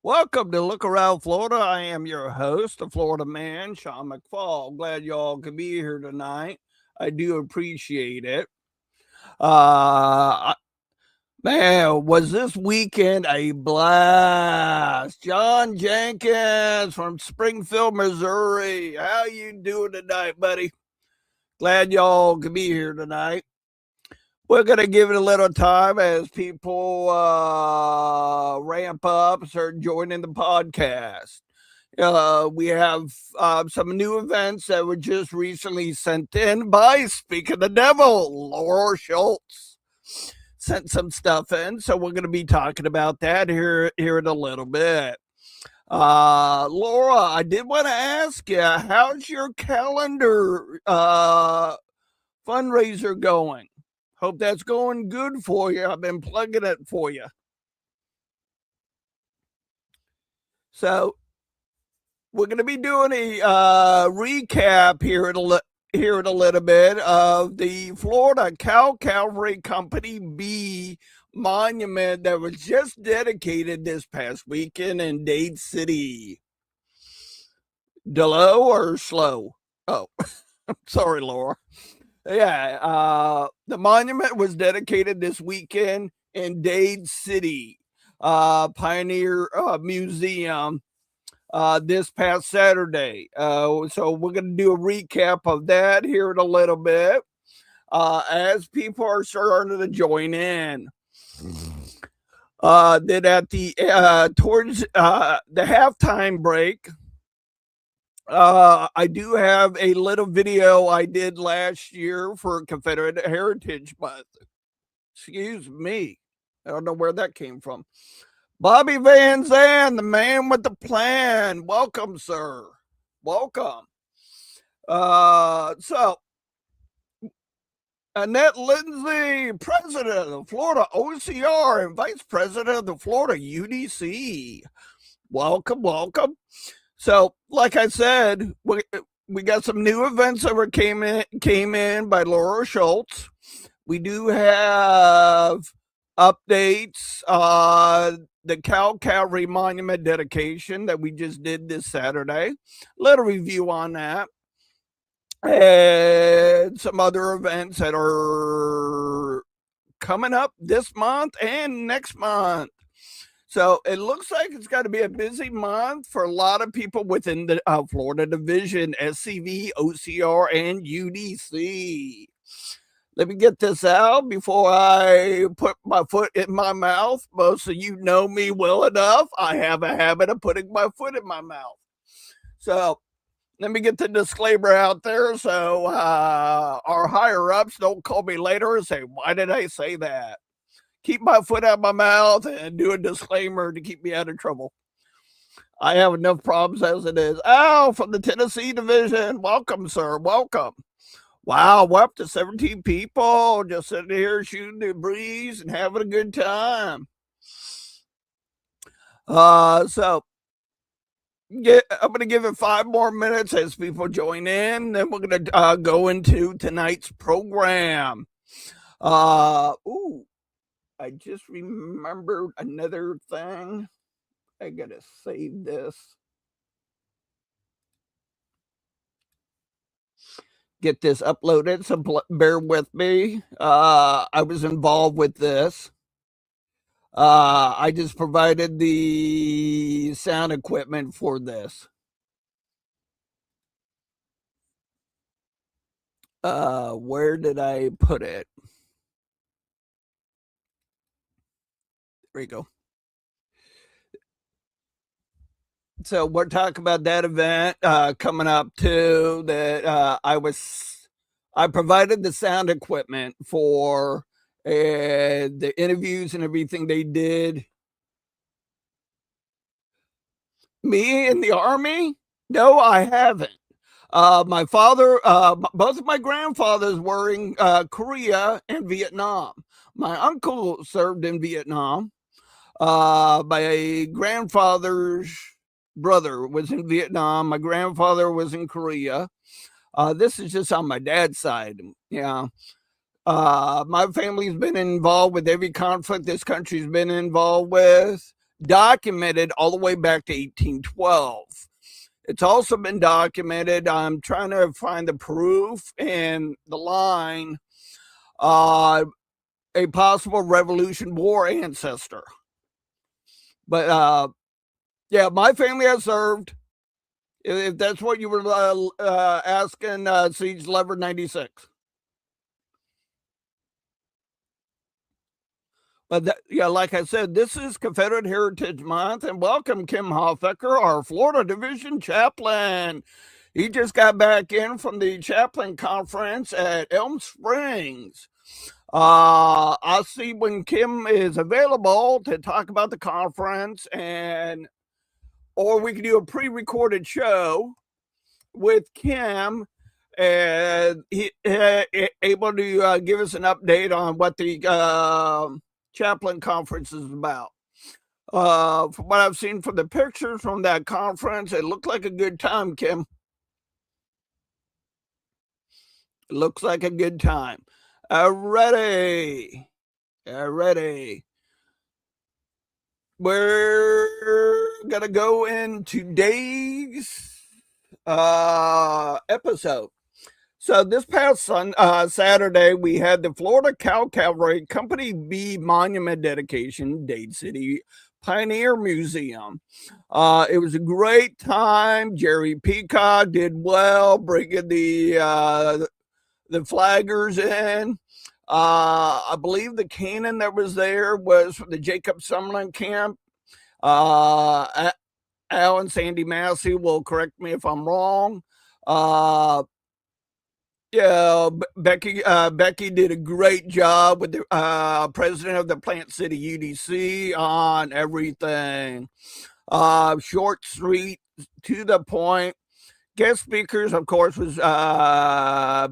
Welcome to Look Around Florida. I am your host, the Florida man, Sean McFall. Glad y'all could be here tonight. I do appreciate it. Uh, Man, was this weekend a blast? John Jenkins from Springfield, Missouri. How you doing tonight, buddy? Glad y'all could be here tonight. We're going to give it a little time as people ramp up, start joining the podcast. We have some new events that were just recently sent in by Speak of the Devil, Laura Schultz. Sent some stuff in, so we're going to be talking about that here in a little bit. Laura, I did want to ask you, how's your calendar fundraiser going? Hope that's going good for you. I've been plugging it for you. So we're going to be doing a recap here in a little bit of the Florida Cow Cavalry Company B monument that was just dedicated this past weekend in Dade City. Delo or slow? Oh, sorry, Laura. Yeah, the monument was dedicated this weekend in Dade City Pioneer Museum this past Saturday. So we're going to do a recap of that here in a little bit as people are starting to join in. Then at the towards the halftime break, I do have a little video I did last year for Confederate Heritage Month. Excuse me. I don't know where that came from. Bobby Van Zandt, the man with the plan. Welcome, sir. Welcome. So, Annette Lindsay, president of the Florida OCR and vice president of the Florida UDC. Welcome, welcome. So, like I said, we got some new events that came in by Laura Schultz. We do have updates on the Cow Cavalry Monument dedication that we just did this Saturday. Little review on that. And some other events that are coming up this month and next month. So it looks like it's got to be a busy month for a lot of people within the Florida Division, SCV, OCR, and UDC. Let me get this out before I put my foot in my mouth. Most of you know me well enough. I have a habit of putting my foot in my mouth. So let me get the disclaimer out there so our higher ups don't call me later and say, why did I say that? Keep my foot out of my mouth and do a disclaimer to keep me out of trouble. I have enough problems as it is. Al from the Tennessee Division. Welcome, sir. Welcome. Wow, we're up to 17 people just sitting here shooting the breeze and having a good time. So I'm going to give it 5 more minutes as people join in. Then we're going to go into tonight's program. I just remembered another thing. I got to save this. Get this uploaded, so bear with me. I was involved with this. I just provided the sound equipment for this. Where did I put it? There we go. So we're talking about that event coming up too. That I provided the sound equipment for the interviews and everything they did. Me in the Army? No, I haven't. My father, both of my grandfathers were in Korea and Vietnam. My uncle served in Vietnam. My grandfather's brother was in Vietnam. My grandfather was in Korea. This is just on my dad's side. Yeah. My family's been involved with every conflict this country's been involved with. documented all the way back to 1812. It's also been documented. I'm trying to find the proof in the line. A possible Revolution War ancestor. But yeah, my family has served. If that's what you were asking, Siege Lever 96. But yeah, like I said, this is Confederate Heritage Month, and welcome Kim Hofecker, our Florida Division chaplain. He just got back in from the chaplain conference at Elm Springs. I'll see when Kim is available to talk about the conference, or we can do a pre-recorded show with Kim, and he able to give us an update on what the chaplain conference is about. From what I've seen from the pictures from that conference, it looked like a good time, Kim. It looks like a good time. Ready. We're gonna go in today's episode. So this past Saturday, we had the Florida Cow Cavalry Company B Monument Dedication, Dade City Pioneer Museum. It was a great time. Jerry Peacock did well, bringing the flaggers in. I believe the cannon that was there was from the Jacob Summerlin camp. Al and Sandy Massey will correct me if I'm wrong. Yeah, Becky did a great job with the president of the Plant City UDC on everything. Short, sweet, to the point. Guest speakers, of course, was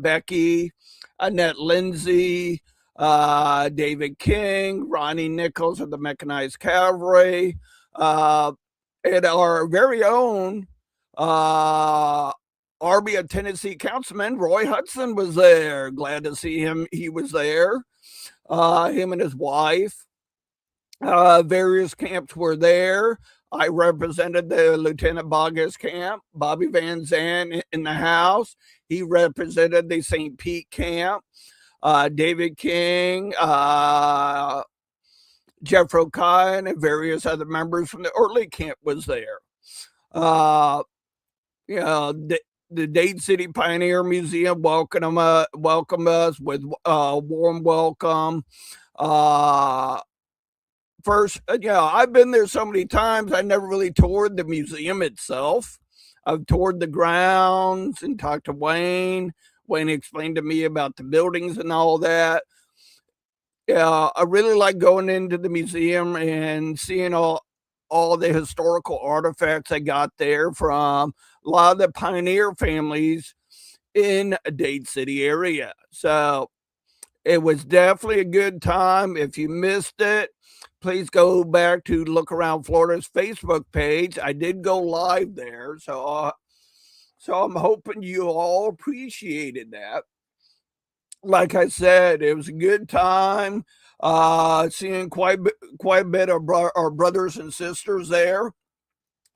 Becky, Annette Lindsay, David King, Ronnie Nichols of the Mechanized Cavalry, and our very own Army of Tennessee Councilman Roy Hudson was there. Glad to see him. He was there. Him and his wife. Various camps were there. I represented the Lieutenant Boggess camp. Bobby Van Zandt in the house. He represented the St. Pete camp. David King, Jeff O'Kine, and various other members from the early camp was there. The Dade City Pioneer Museum welcomed us with a warm welcome. First, I've been there so many times, I never really toured the museum itself. I've toured the grounds and talked to Wayne. Wayne explained to me about the buildings and all that. Yeah, I really like going into the museum and seeing all the historical artifacts I got there from a lot of the pioneer families in the Dade City area. So it was definitely a good time. If you missed it, please go back to Look Around Florida's Facebook page. I did go live there, so I'm hoping you all appreciated that. Like I said, it was a good time. Seeing quite a bit of our brothers and sisters there,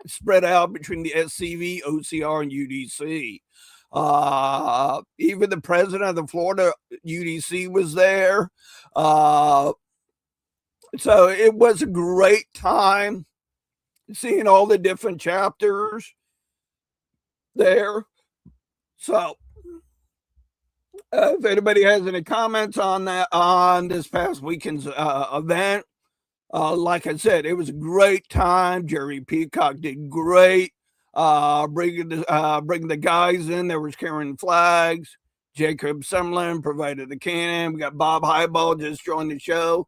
spread out between the SCV, OCR, and UDC. Even the president of the Florida UDC was there. So it was a great time seeing all the different chapters there. So if anybody has any comments on that, on this past weekend's event, like I said, it was a great time. Jerry Peacock did great. Bringing the guys in. There was carrying flags. Jacob Summerlin provided the cannon. We got Bob Highball just joined the show,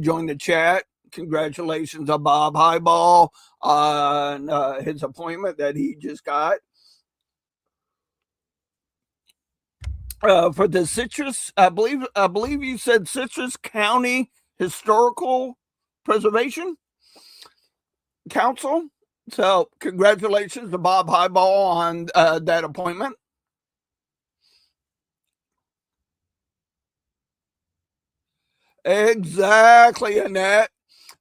joined the chat. Congratulations on Bob Highball on his appointment that he just got. For the Citrus, I believe you said Citrus County Historical Preservation Council. So congratulations to Bob Highball on that appointment. Exactly, Annette.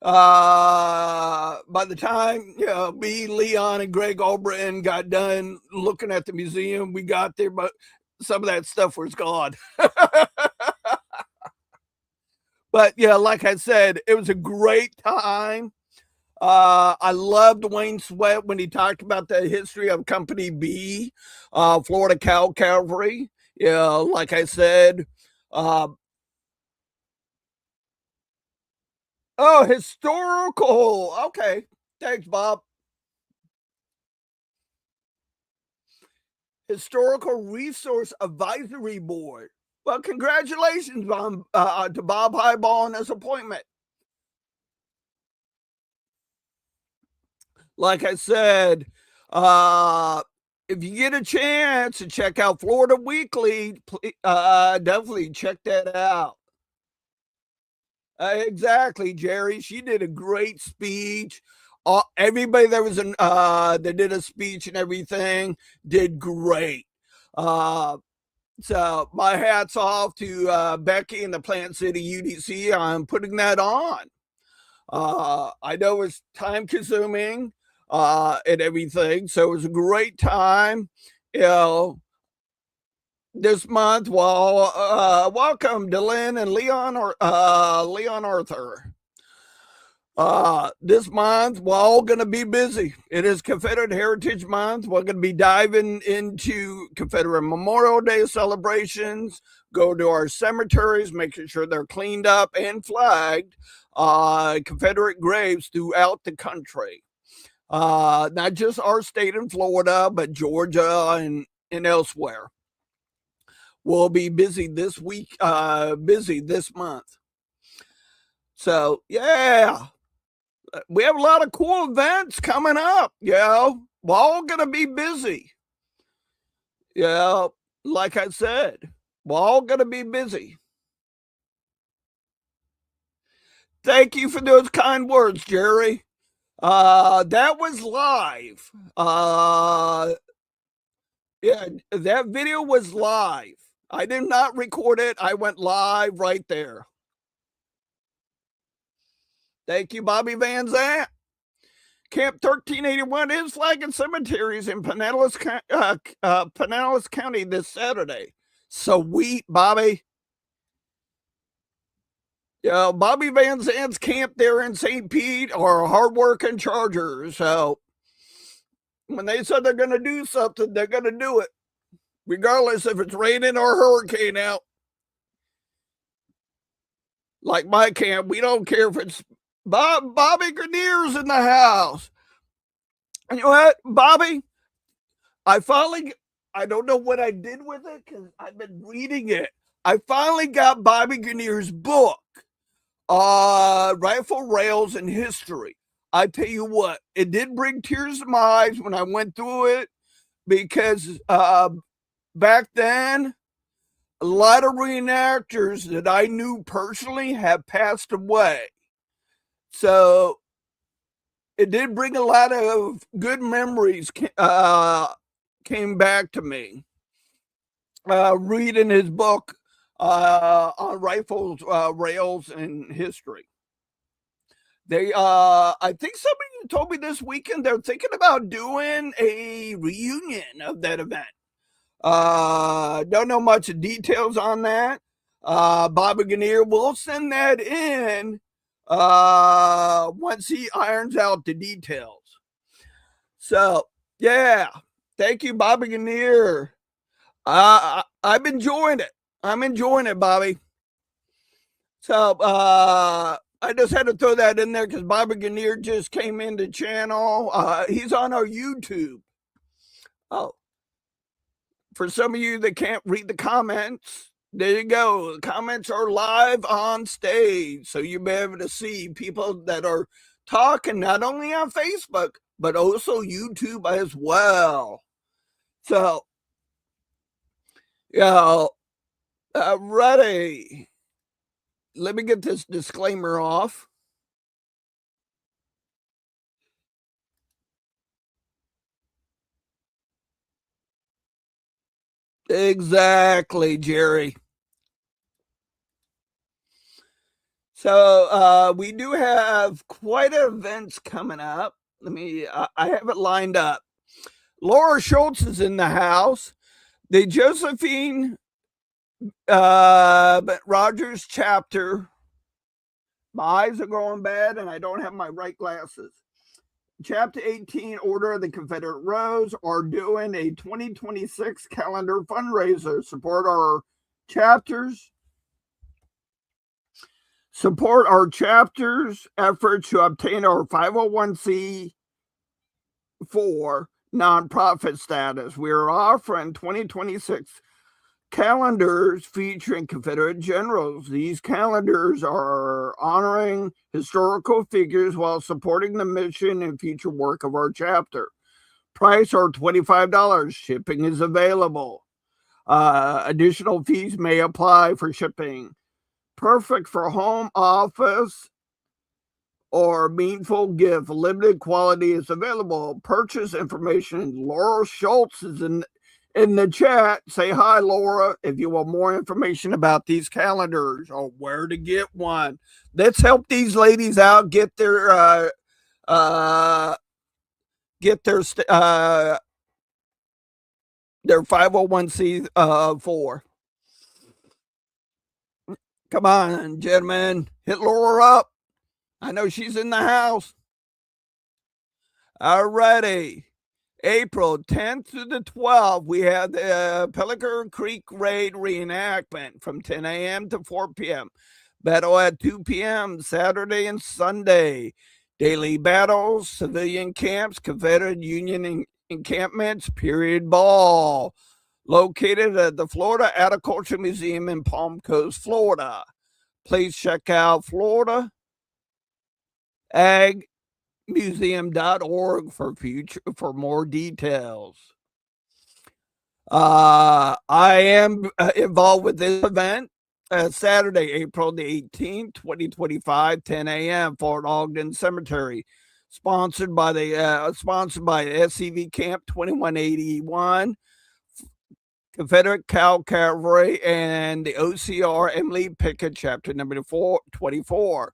By the time me, Leon, and Greg Albritton got done looking at the museum, we got there, but some of that stuff was gone. But yeah, like I said, it was a great time. I loved Wayne Sweat when he talked about the history of Company B, Florida Cow Cavalry. Yeah, like I said, uh, oh, historical. Okay, thanks, Bob. Historical Resource Advisory Board. Well, congratulations to Bob Highball on his appointment. Like I said, if you get a chance to check out Florida Weekly, definitely check that out. Exactly, Jerry. She did a great speech. Everybody that was that did a speech and everything did great. Uh, so my hats off to Becky and the Plant City UDC on putting that on. I know it's time consuming and everything, so it was a great time. You know, this month, well, welcome to Lynn and Leon or Leon Arthur. This month, we're all going to be busy. It is Confederate Heritage Month. We're going to be diving into Confederate Memorial Day celebrations, go to our cemeteries, making sure they're cleaned up and flagged, Confederate graves throughout the country. Not just our state in Florida, but Georgia and elsewhere. We'll be busy this week, busy this month. So, yeah, we have a lot of cool events coming up. We're all going to be busy. Like I said, we're all going to be busy. Thank you for those kind words, Jerry. That was live. Yeah, that video was live. I did not record it. I went live right there. Thank you, Bobby Van Zant. Camp 1381 is flagging cemeteries in Pinellas County this Saturday. Sweet, Bobby. Bobby Van Zant's camp there in St. Pete are hardworking chargers. So when they said they're going to do something, they're going to do it, regardless if it's raining or hurricane out. Like my camp, we don't care if it's Bobby Grenier's in the house. And you know what, Bobby? I don't know what I did with it because I've been reading it. I finally got Bobby Grenier's book, Rifle Rails and History. I tell you what, it did bring tears to my eyes when I went through it because back then, a lot of reenactors that I knew personally have passed away. So it did bring a lot of good memories came back to me. Reading his book on rifles, rails, and history. They, I think somebody told me this weekend they're thinking about doing a reunion of that event. Don't know much details on that. Bobby Grenier will send that in once he irons out the details. So, yeah, thank you, Bobby Grenier. I'm enjoying it. I'm enjoying it, Bobby. So, I just had to throw that in there because Bobby Grenier just came in the channel. He's on our YouTube. Oh, for some of you that can't read the comments, there you go. The comments are live on stage. So you'll be able to see people that are talking not only on Facebook, but also YouTube as well. So, ready. Let me get this disclaimer off. Exactly, Jerry. So we do have quite events coming up. I have it lined up. Laura Schultz is in the house. The Josephine Rogers chapter. My eyes are going bad and I don't have my right glasses. Chapter 18, Order of the Confederate Rose, are doing a 2026 calendar fundraiser. Support our chapters efforts to obtain our 501c4 nonprofit status. We are offering 2026 calendars featuring Confederate generals. These calendars are honoring historical figures while supporting the mission and future work of our chapter. Price are $25. Shipping is available. Additional fees may apply for shipping. Perfect for home, office, or meaningful gift. Limited quality is available. Purchase information. Laura Schultz is in the chat. Say hi, Laura, if you want more information about these calendars or where to get one. Let's help these ladies out get their 501c4. Come on, gentlemen, hit Laura up. I know she's in the house. All righty. April 10th to the 12th, we have the Pelican Creek Raid reenactment from 10 a.m. to 4 p.m. Battle at 2 p.m. Saturday and Sunday. Daily battles, civilian camps, Confederate Union encampments, period ball. Located at the Florida Agriculture Museum in Palm Coast, Florida. Please check out FloridaAgMuseum.org for more details. I am involved with this event. Saturday, April the 18th, 2025, 10 a.m. Fort Ogden Cemetery. Sponsored by SCV Camp 2181. Confederate Cavalry and the OCR Emily Pickett, chapter number 24.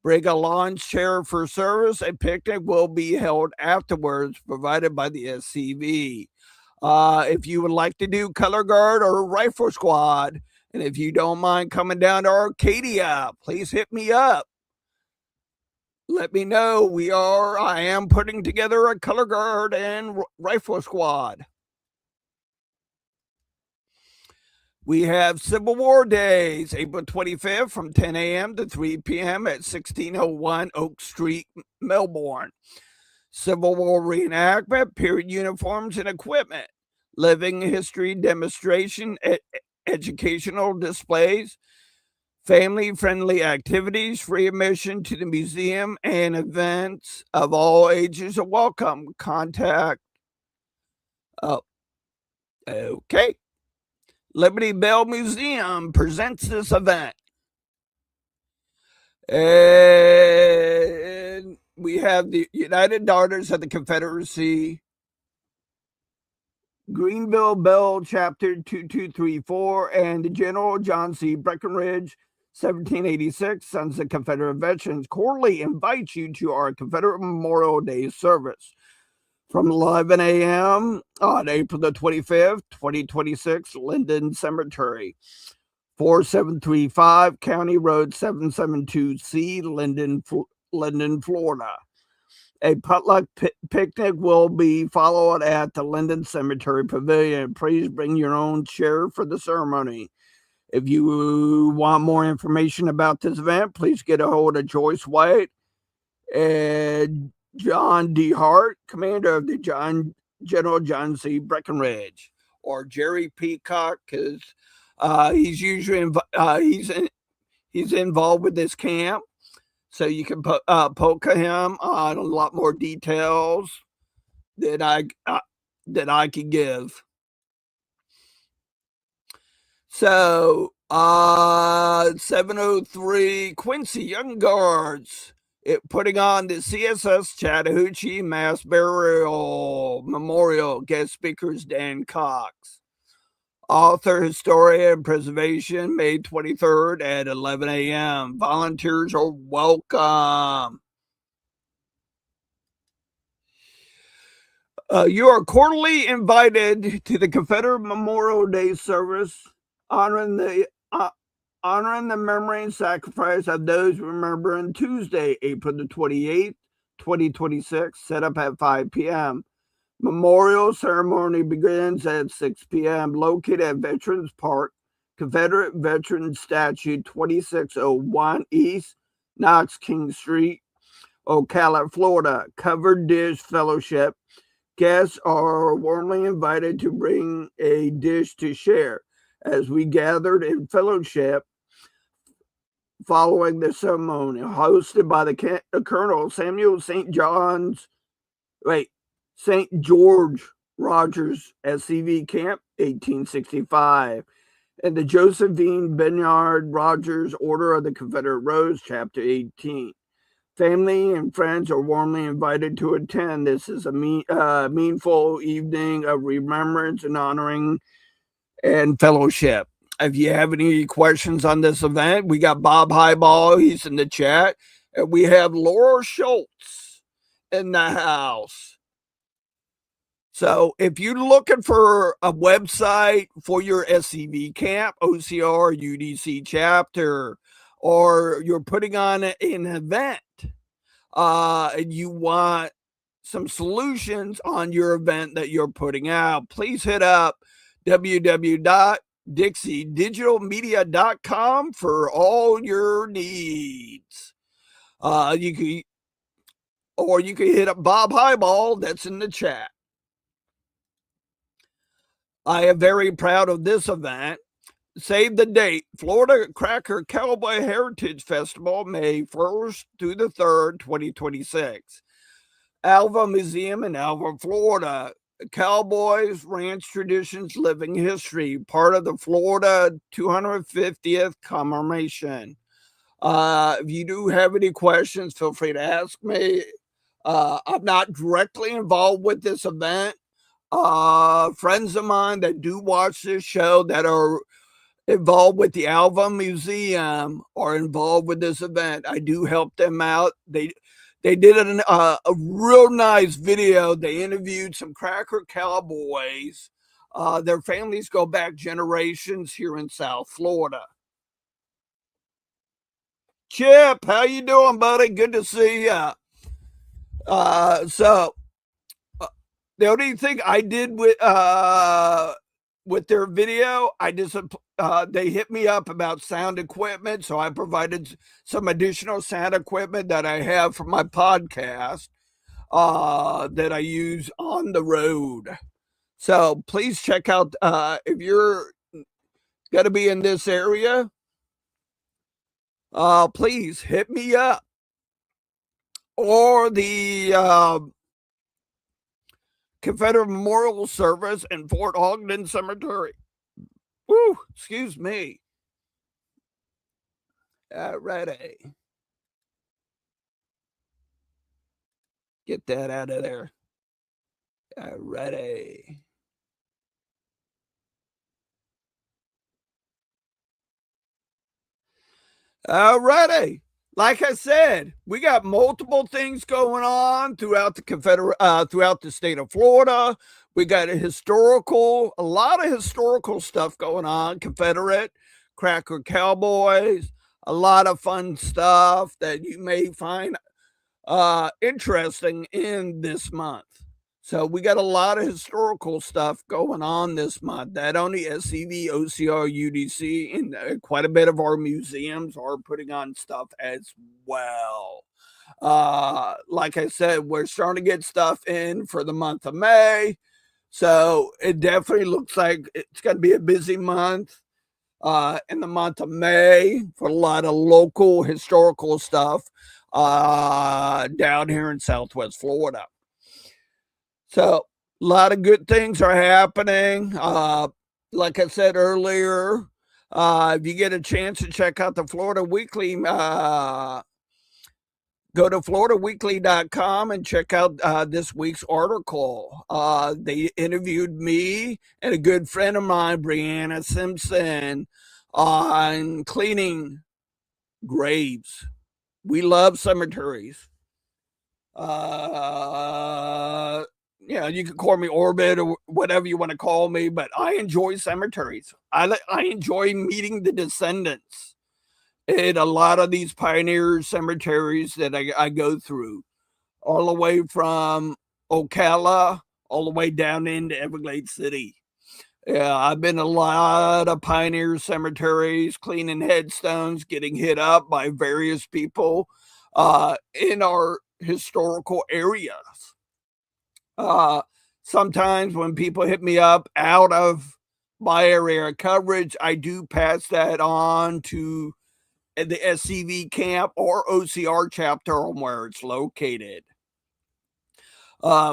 Bring a lawn chair for service. A picnic will be held afterwards, provided by the SCV. If you would like to do color guard or rifle squad, and if you don't mind coming down to Arcadia, please hit me up. Let me know. I am putting together a color guard and rifle squad. We have Civil War Days, April 25th from 10 a.m. to 3 p.m. at 1601 Oak Street, Melbourne. Civil War reenactment, period uniforms and equipment, living history demonstration, educational displays, family-friendly activities, free admission to the museum, and events of all ages are welcome. Contact. Okay. Liberty Bell Museum presents this event. And we have the United Daughters of the Confederacy, Greenville Bell, Chapter 2234, and General John C. Breckinridge, 1786, Sons of Confederate Veterans, cordially invite you to our Confederate Memorial Day service. From 11 a.m. on April the 25th, 2026, Linden Cemetery, 4735 County Road 772C, Linden, Florida. A potluck picnic will be followed at the Linden Cemetery Pavilion. Please bring your own chair for the ceremony. If you want more information about this event, please get a hold of Joyce White and John D. Hart, commander of the General John C. Breckinridge, or Jerry Peacock, because he's usually he's involved with this camp, so you can poke him on a lot more details that I can give. So 703 Quincy Young Guards. Putting on the CSS Chattahoochee Mass Burial Memorial. Guest speakers Dan Cox. Author, Historian, Preservation, May 23rd at 11 a.m. Volunteers are welcome. You are cordially invited to the Confederate Memorial Day service honoring the memory and sacrifice of those remembering Tuesday, April the 28th, 2026, set up at 5 p.m. Memorial ceremony begins at 6 p.m. Located at Veterans Park, Confederate Veterans Statue 2601 East Knox King Street, Ocala, Florida. Covered Dish Fellowship. Guests are warmly invited to bring a dish to share as we gathered in fellowship following the ceremony, hosted by the Colonel Samuel St. George Rogers, SCV Camp, 1865, and the Josephine Benard Rogers Order of the Confederate Rose, Chapter 18. Family and friends are warmly invited to attend. This is a meaningful evening of remembrance and honoring and fellowship. If you have any questions on this event, we got Bob Highball. He's in the chat. And we have Laura Schultz in the house. So if you're looking for a website for your SCV camp, OCR, UDC chapter, or you're putting on an event, and you want some solutions on your event that you're putting out, please hit up www.dixiedigitalmedia.com for all your needs. You can hit up Bob Highball, that's in the chat. I am very proud of this event. Save the date, Florida Cracker Cowboy Heritage Festival, May 1st through the 3rd, 2026. Alva Museum in Alva, Florida. Cowboys, Ranch Traditions, Living History, part of the Florida 250th commemoration. If you do have any questions, feel free to ask me. I'm not directly involved with this event. Friends of mine that do watch this show that are involved with the Alva Museum are involved with this event. I do help them out. They did a real nice video. They interviewed some Cracker Cowboys. Their families go back generations here in South Florida. Chip, how you doing, buddy? Good to see you. The only thing I did with their video, they hit me up about sound equipment, so I provided some additional sound equipment that I have for my podcast that I use on the road. So please check out if you're going to be in this area, please hit me up, or the Confederate Memorial Service in Fort Ogden Cemetery. Woo, excuse me. Alrighty. Get that out of there. Alrighty. Alrighty. Like I said, we got multiple things going on throughout the throughout the state of Florida. We got a lot of historical stuff going on. Confederate, Cracker Cowboys, a lot of fun stuff that you may find interesting in this month. So we got a lot of historical stuff going on this month. Not only SCV, OCR, UDC, and quite a bit of our museums are putting on stuff as well. Like I said, we're starting to get stuff in for the month of May. So it definitely looks like it's going to be a busy month in the month of May for a lot of local historical stuff down here in Southwest Florida. So a lot of good things are happening. Like I said earlier, if you get a chance to check out the Florida Weekly Go to floridaweekly.com and check out this week's article. They interviewed me and a good friend of mine, Brianna Simpson, on cleaning graves. We love cemeteries. You can call me Orbit or whatever you want to call me, but I enjoy cemeteries. I enjoy meeting the descendants in a lot of these pioneer cemeteries that I go through, all the way from Ocala, all the way down into Everglades City. Yeah, I've been a lot of pioneer cemeteries, cleaning headstones, getting hit up by various people in our historical areas. Sometimes when people hit me up out of my area coverage, I do pass that on to the SCV camp or OCR chapter on where it's located.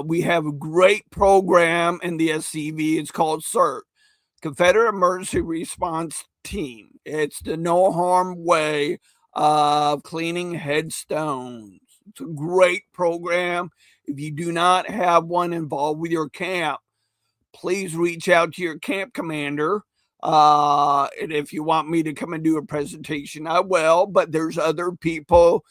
We have a great program in the SCV. It's called CERT, Confederate Emergency Response Team. It's the no harm way of cleaning headstones. It's a great program. If you do not have one involved with your camp, please reach out to your camp commander. And if you want me to come and do a presentation, I will. But there's other people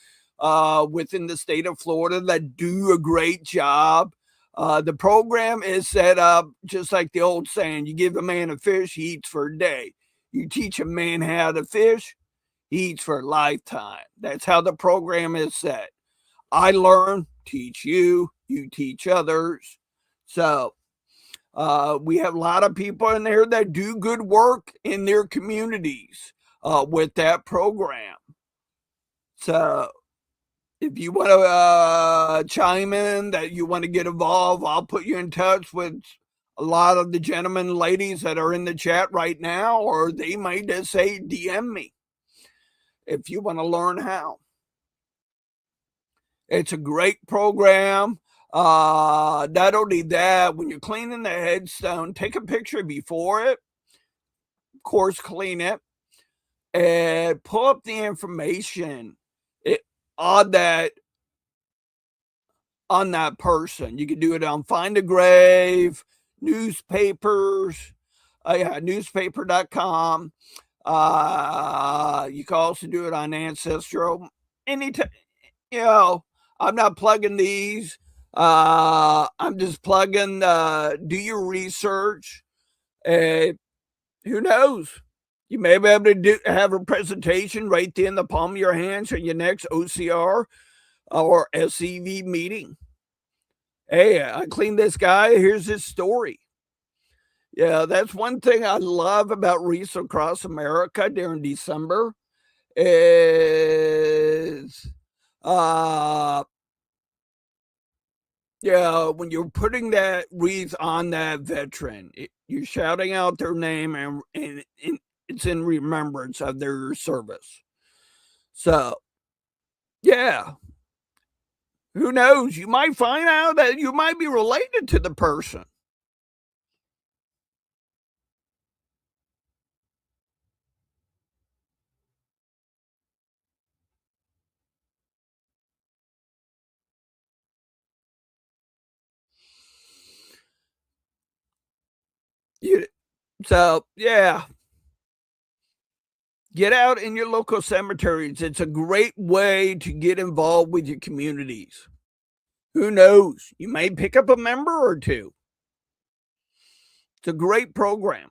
within the state of Florida that do a great job. The program is set up just like the old saying, you give a man a fish, he eats for a day. You teach a man how to fish, he eats for a lifetime. That's how the program is set. I learn, teach you, you teach others. So we have a lot of people in there that do good work in their communities with that program. So if you want to chime in, that you want to get involved, I'll put you in touch with a lot of the gentlemen and ladies that are in the chat right now, or they might just say DM me if you want to learn how. It's a great program. Not only that, when you're cleaning the headstone, take a picture before it, of course, clean it, and pull up the information on that person. You can do it on Find a Grave, newspapers, newspaper.com. You can also do it on Ancestral. Anytime, I'm not plugging these. I'm just plugging, do your research. Who knows? You may be able to have a presentation right there in the palm of your hands at your next OCR or SCV meeting. Hey, I cleaned this guy. Here's his story. Yeah, that's one thing I love about Wreaths Across America during December is when you're putting that wreath on that veteran, you're shouting out their name and it's in remembrance of their service. So, yeah. Who knows? You might find out that you might be related to the person. So, yeah. Get out in your local cemeteries. It's a great way to get involved with your communities. Who knows? You may pick up a member or two. It's a great program.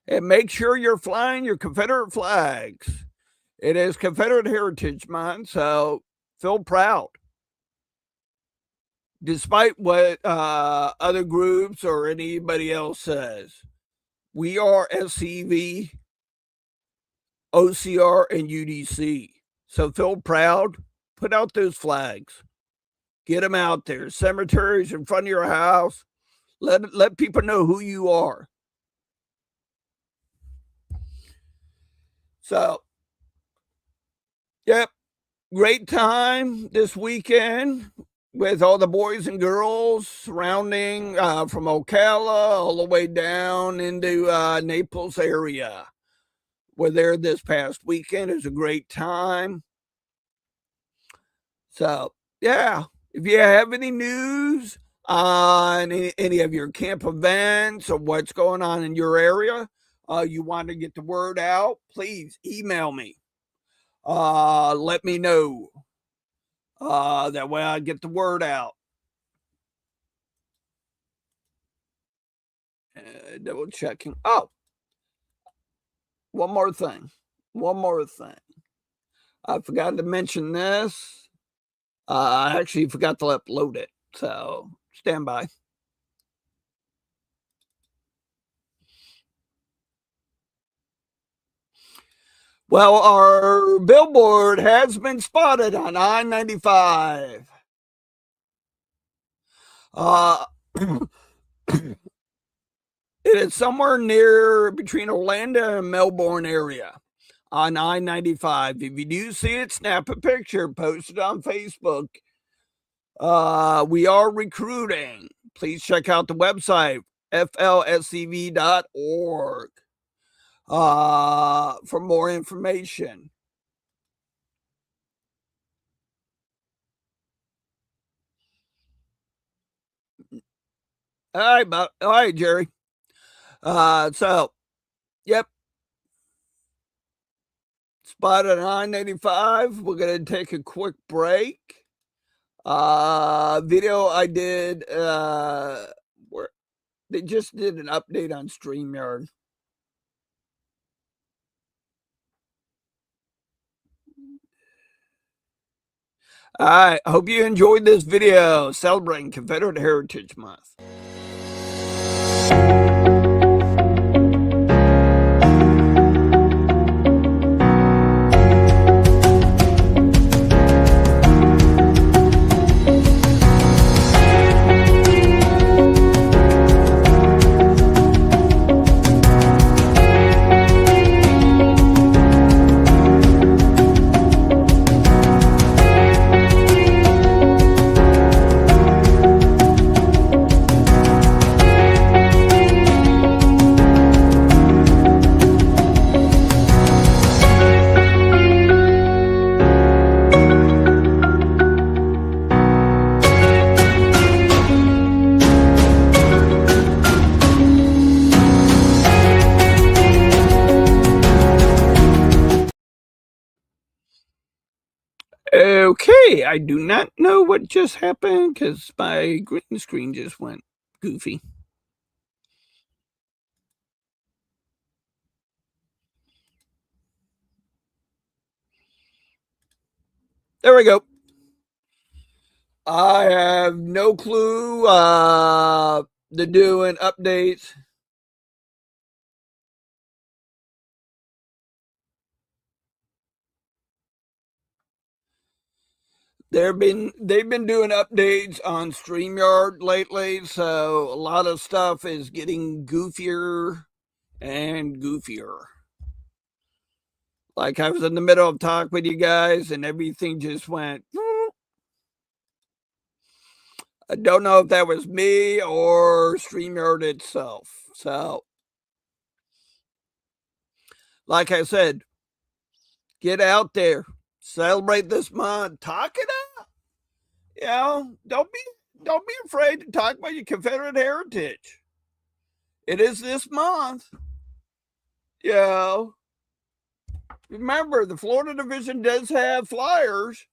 And make sure you're flying your Confederate flags. It is Confederate Heritage Month, so feel proud. Despite what other groups or anybody else says, we are SCV, OCR, and UDC. So feel proud. Put out those flags. Get them out there. Cemeteries in front of your house. Let people know who you are. So, yep, great time this weekend with all the boys and girls surrounding from Ocala all the way down into Naples area. We're there this past weekend. It was a great time. So, yeah, if you have any news on any of your camp events or what's going on in your area, you want to get the word out, please email me. Let me know. That way I get the word out. Double checking. Oh, one more thing. I forgot to mention this. I actually forgot to upload it. So stand by. Well, our billboard has been spotted on I-95. It is somewhere near between Orlando and Melbourne area on I-95. If you do see it, snap a picture, post it on Facebook. We are recruiting. Please check out the website, flscv.org, for more information. All right, Jerry. So, yep. Spotted on I-95. We're going to take a quick break. Video I did, where they just did an update on StreamYard. All right. I hope you enjoyed this video celebrating Confederate Heritage Month. Okay, I do not know what just happened because my green screen just went goofy. There we go. I have no clue. They're doing updates. They've been doing updates on StreamYard lately, so a lot of stuff is getting goofier and goofier. Like I was in the middle of talk with you guys and everything just went. I don't know if that was me or StreamYard itself. So, like I said, get out there, celebrate this month, talk it out. You know, don't be afraid to talk about your Confederate heritage. It is this month. You know, remember the Florida Division does have flyers.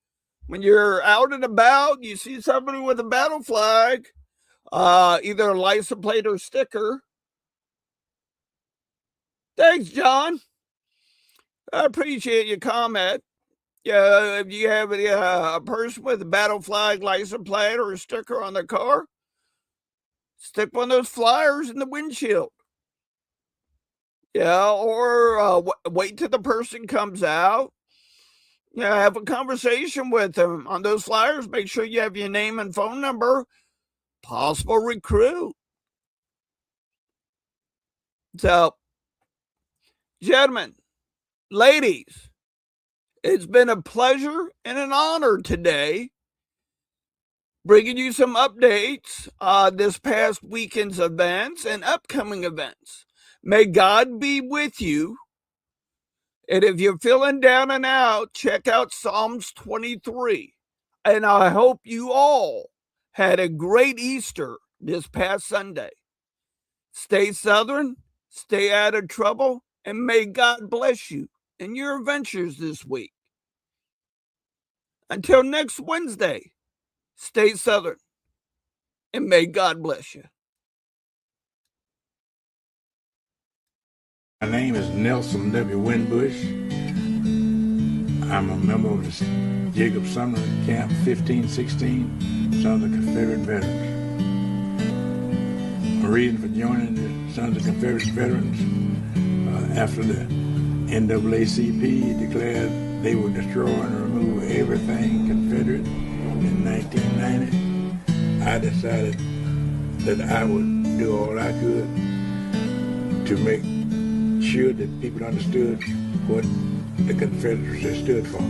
When you're out and about, you see somebody with a battle flag, either a license plate or sticker. Thanks, John. I appreciate your comment. Yeah, if you have a person with a battle flag, license plate, or a sticker on their car, stick one of those flyers in the windshield. Yeah, or wait till the person comes out. Yeah, have a conversation with them on those flyers. Make sure you have your name and phone number. Possible recruit. So, gentlemen, ladies, it's been a pleasure and an honor today bringing you some updates on this past weekend's events and upcoming events. May God be with you. And if you're feeling down and out, check out Psalms 23. And I hope you all had a great Easter this past Sunday. Stay Southern, stay out of trouble, and may God bless you in your adventures this week. Until next Wednesday, stay Southern, and may God bless you. My name is Nelson W. Winbush. I'm a member of the Jacob Sumner Camp 1516 Sons of Confederate Veterans. My reason for joining the Sons of Confederate Veterans after the NAACP declared they would destroy and remove everything Confederate in 1990, I decided that I would do all I could to make sure that people understood what the Confederacy stood for.